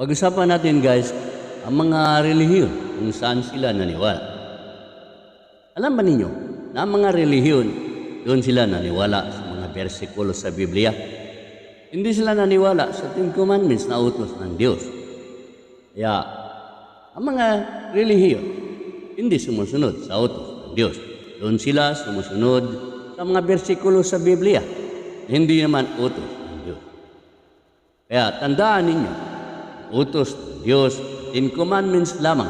Pag-usapan natin guys, ang mga relihiyon kung saan sila naniwala. Alam ba ninyo na ang mga relihiyon, doon sila naniwala sa mga bersikulo sa Biblia? Hindi sila naniwala sa 10 Commandments na utos ng Diyos. Kaya, ang mga relihiyon, hindi sumusunod sa utos ng Diyos. Doon sila sumusunod sa mga bersikulo sa Biblia, hindi naman utos ng Diyos. Kaya, tandaan ninyo, utos ng Diyos, 10 Commandments lamang.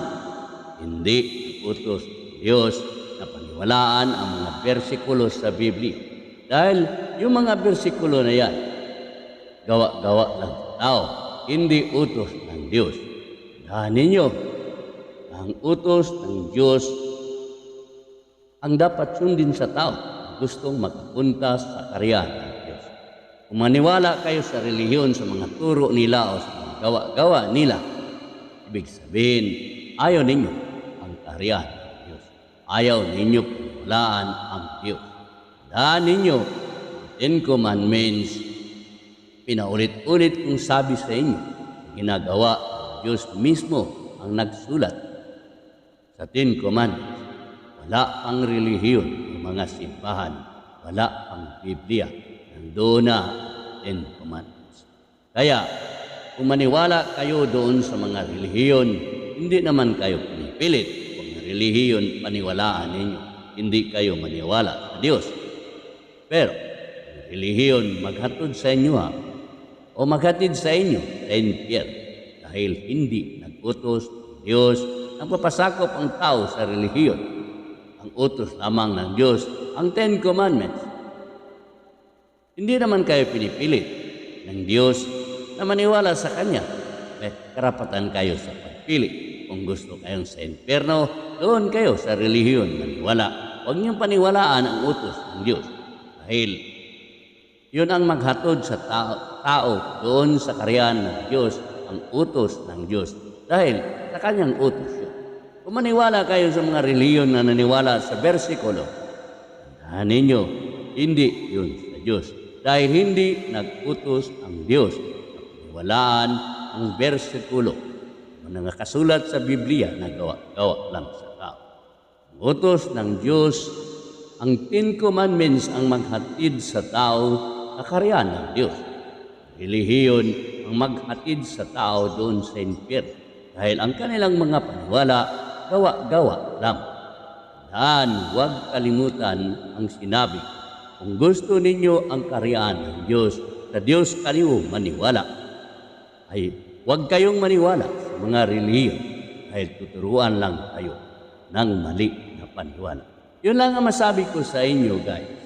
Hindi utos ng Diyos na paniwalaan ang mga bersikulo sa Biblia. Dahil yung mga bersikulo na yan, gawa-gawa lang ng tao, hindi utos ng Diyos. Tandaan ninyo, ang utos ng Diyos ang dapat sundin sa tao na gustong makapunta sa karyan ng Diyos. Kung maniwala kayo sa relihiyon, sa mga turo nila o sa mga gawa-gawa nila, ibig sabihin, ayaw ninyo ang karyan ng Diyos. Ayaw ninyo paniwalaan ang Diyos. Tandaan ninyo, 10 Commandments, pinaulit-ulit kong sabi sa inyo, ginagawa ng Diyos mismo ang nagsulat sa 10 Commandments. Wala pang relihiyon ng mga simbahan, wala pang Biblia, nandoon na 10 Commandments. Kaya, kung maniwala kayo doon sa mga relihiyon, hindi naman kayo pinipilit. Kung relihiyon, paniwalaan ninyo, hindi kayo maniwala sa Diyos. Pero, relihiyon, maghatod sa inyo o maghatid sa inyo sa impyerno dahil hindi nag-utos ng Diyos. Nagpapasakop ang tao sa relihiyon. Ang utos lamang ng Diyos, ang 10 Commandments. Hindi naman kayo pinipilit ng Diyos na maniwala sa Kanya. May karapatan kayo sa pagpili. Kung gusto kayong sa impyerno, doon kayo sa relihiyon maniwala. Huwag niyong paniwalaan ang utos ng Diyos. Dahil yun ang maghatod sa tao doon sa karyan ng Diyos, ang utos ng Diyos. Dahil sa Kanyang utos yun. Kung maniwala kayo sa mga relihiyon na naniwala sa bersikulo, tandaan ninyo, hindi yun sa Diyos. Dahil hindi nag-utos ang Diyos na paniwalaan ang bersikulo na nakasulat sa Biblia na gawa-gawa lang sa tao. Ang utos ng Diyos, ang 10 Commandments ang maghatid sa tao sa karyan ng Diyos. Relihiyon ang maghatid sa tao doon sa impyerno dahil ang kanilang mga paniwala, gawa-gawa lang. Tandaan, huwag kalimutan ang sinabi. Kung gusto ninyo ang karyaan ng Diyos, sa Diyos kayo maniwala, ay huwag kayong maniwala sa mga relihiyon dahil tuturuan lang kayo ng mali na paniwala. Yun lang ang masabi ko sa inyo, guys.